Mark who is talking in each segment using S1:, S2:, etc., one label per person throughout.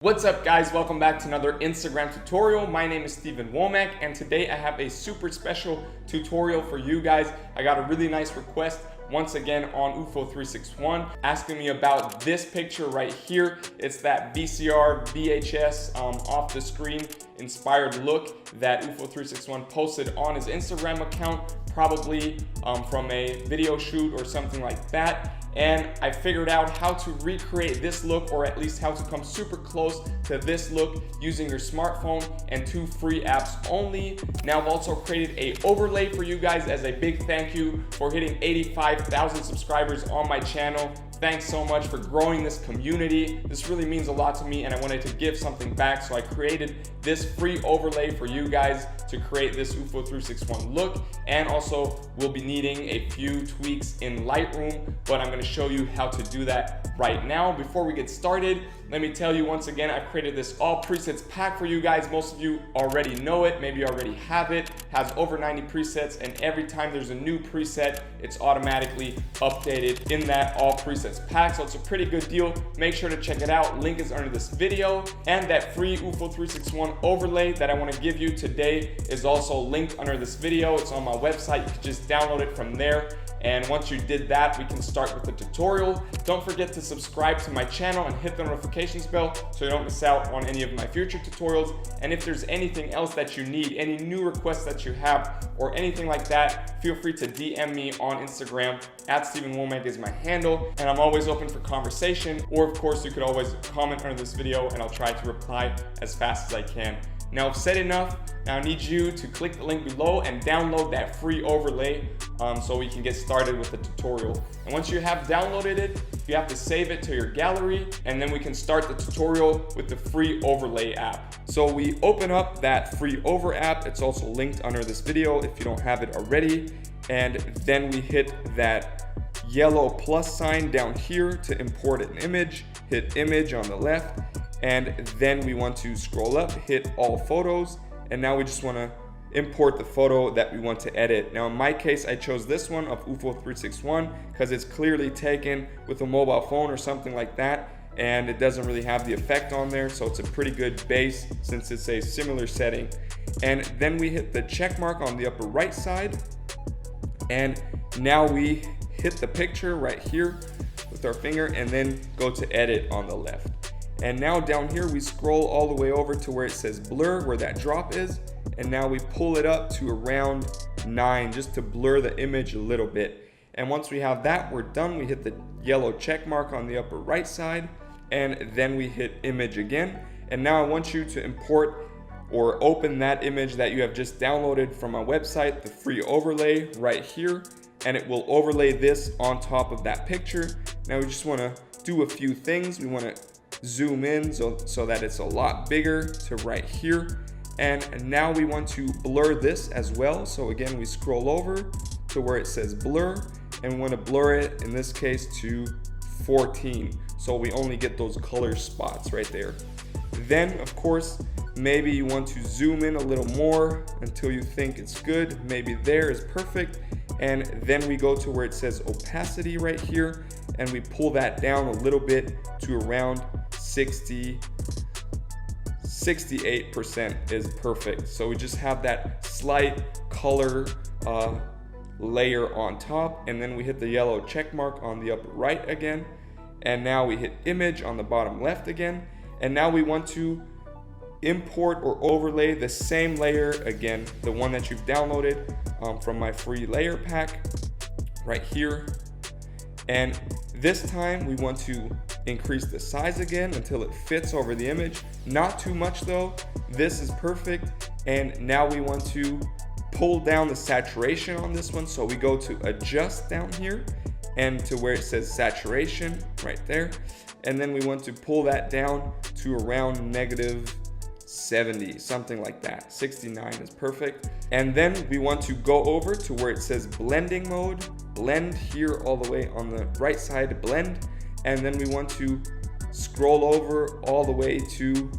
S1: What's up guys, welcome back to another Instagram tutorial. My name is Wommack and today I have a super special tutorial for you guys. I got a really nice request once again on UFO361 asking me about this picture right here. It's that VCR VHS off the screen inspired look that UFO361 posted on his Instagram account, probably from a video shoot or something like that. And I figured out how to recreate this look, or at least how to come super close to this look using your smartphone and 2 free apps only. Now I've also created a overlay for you guys as a big thank you for hitting 85,000 subscribers on my channel. Thanks so much for growing this community. This really means a lot to me and I wanted to give something back, so I created this free overlay for you guys to create this UFO361 look. And also we'll be needing a few tweaks in Lightroom, but I'm going to show you how to do that right now. Before we get started, let me tell you once again, I've created this all presets pack for you guys. Most of you already know it, maybe you already have it. It has over 90 presets, and every time there's a new preset, it's automatically updated in that all presets pack. So it's a pretty good deal. Make sure to check it out. Link is under this video. And that free UFO361 overlay that I want to give you today is also linked under this video. It's on my website. You can just download it from there. And once you did that, we can start with the tutorial. Don't forget to subscribe to my channel and hit the notifications bell so you don't miss out on any of my future tutorials. And if there's anything else that you need, any new requests that you have or anything like that, feel free to DM me on Instagram. @Wommack is my handle, and I'm always open for conversation. Or of course, you could always comment under this video and I'll try to reply as fast as I can. Now I've said enough. Now I need you to click the link below and download that free overlay so we can get started with the tutorial. And once you have downloaded it, you have to save it to your gallery, and then we can start the tutorial with the free overlay app. So we open up that free over app. It's also linked under this video if you don't have it already. And then we hit that yellow plus sign down here to import an image. Hit image on the left. And then we want to scroll up, hit all photos, and now we just want to import the photo that we want to edit. Now in my case, I chose this one of UFO361 because it's clearly taken with a mobile phone or something like that, and it doesn't really have the effect on there, so it's a pretty good base since it's a similar setting. And then we hit the check mark on the upper right side, and now we hit the picture right here with our finger and then go to edit on the left. And now down here, we scroll all the way over to where it says blur, where that drop is. And now we pull it up to around 9 just to blur the image a little bit. And once we have that, we're done. We hit the yellow check mark on the upper right side, and then we hit image again. And now I want you to import or open that image that you have just downloaded from my website, the free overlay right here. And it will overlay this on top of that picture. Now we just want to do a few things. We want to zoom in so that it's a lot bigger to right here. And now we want to blur this as well. So again, we scroll over to where it says blur, and we want to blur it in this case to 14. So we only get those color spots right there. Then of course, maybe you want to zoom in a little more until you think it's good. Maybe there is perfect. And then we go to where it says opacity right here, and we pull that down a little bit to around 68% is perfect. So we just have that slight color layer on top, and then we hit the yellow check mark on the upper right again, and now we hit image on the bottom left again. And now we want to import or overlay the same layer again, the one that you've downloaded from my free layer pack right here. And this time we want to increase the size again until it fits over the image. Not too much though. This is perfect. And now we want to pull down the saturation on this one. So we go to adjust down here and to where it says saturation right there. And then we want to pull that down to around -70, something like that. 69 is perfect. And then we want to go over to where it says blending mode, blend here all the way on the right side, blend. And then we want to scroll over all the way to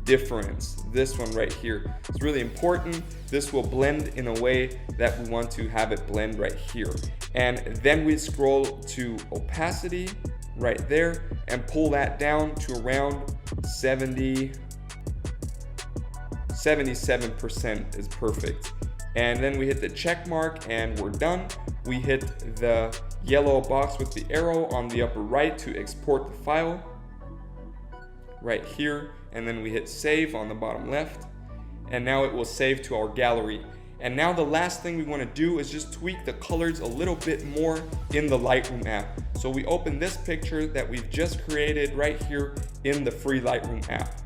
S1: difference, this one right here. It's really important. This will blend in a way that we want to have it blend right here. And then we scroll to opacity right there and pull that down to around 77% is perfect. And then we hit the check mark and we're done. We hit the yellow box with the arrow on the upper right to export the file right here, and then we hit save on the bottom left, and now it will save to our gallery. And now the last thing we want to do is just tweak the colors a little bit more in the Lightroom app. So we open this picture that we've just created right here in the free Lightroom app.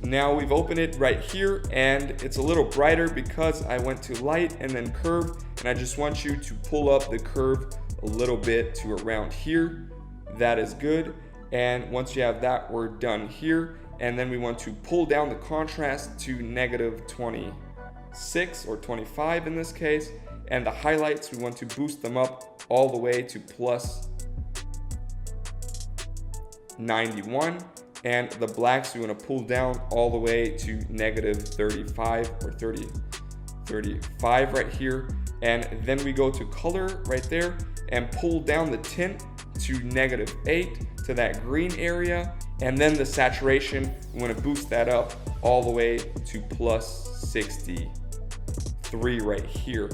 S1: Now we've opened it right here, and it's a little brighter because I went to light and then curve, and I just want you to pull up the curve a little bit to around here. That is good. And once you have that, we're done here. And then we want to pull down the contrast to -26 or 25 in this case. And the highlights, we want to boost them up all the way to +91. And the blacks, we want to pull down all the way to -35 or 35 right here. And then we go to color right there and pull down the tint to -8 to that green area. And then the saturation, we want to boost that up all the way to +63 right here.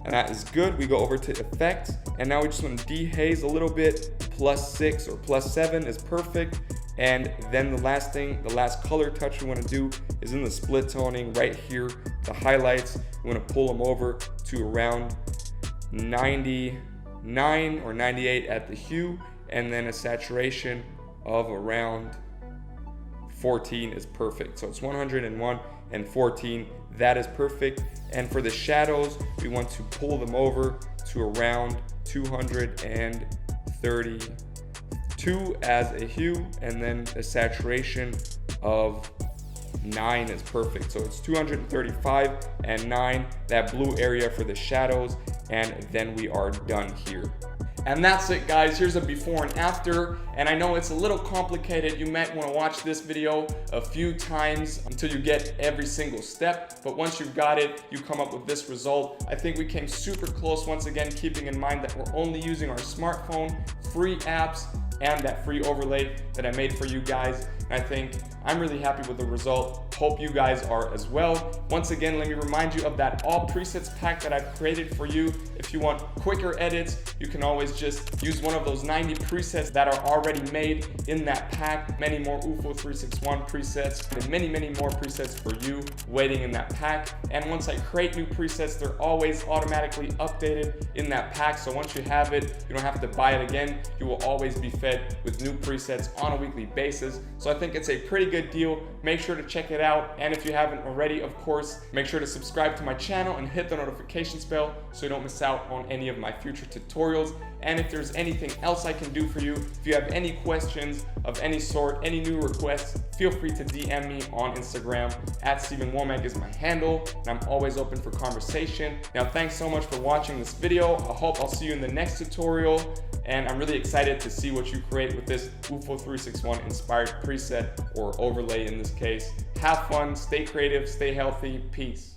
S1: And that is good. We go over to effects, and now we just want to dehaze a little bit. +6 or +7 is perfect. And then the last color touch we want to do is in the split toning right here. The highlights, we want to pull them over to around 99 or 98 at the hue, and then a saturation of around 14 is perfect. So it's 101 and 14, that is perfect. And for the shadows, we want to pull them over to around 232 as a hue, and then a saturation of 9 is perfect. So it's 235 and 9, that blue area for the shadows, and then we are done here. And that's it, guys. Here's a before and after. And I know it's a little complicated. You might want to watch this video a few times until you get every single step. But once you've got it, you come up with this result. I think we came super close, once again, keeping in mind that we're only using our smartphone, free apps, and that free overlay that I made for you guys. And I think I'm really happy with the result. Hope you guys are as well. Once again, let me remind you of that all presets pack that I've created for you. If you want quicker edits, you can always just use one of those 90 presets that are already made in that pack. Many more UFO361 presets and many more presets for you waiting in that pack. And once I create new presets, they're always automatically updated in that pack. So once you have it, you don't have to buy it again. You will always be fed with new presets on a weekly basis. So I think it's a pretty good deal. Make sure to check it out. And if you haven't already, of course, make sure to subscribe to my channel and hit the notifications bell so you don't miss out on any of my future tutorials. And if there's anything else I can do for you, if you have any questions of any sort, any new requests, feel free to DM me on Instagram. @StevenWommack is my handle, and I'm always open for conversation. Now, thanks so much for watching this video. I hope I'll see you in the next tutorial, and I'm really excited to see what you create with this UFO361 inspired preset, or overlay in this case. Have fun, stay creative, stay healthy, peace.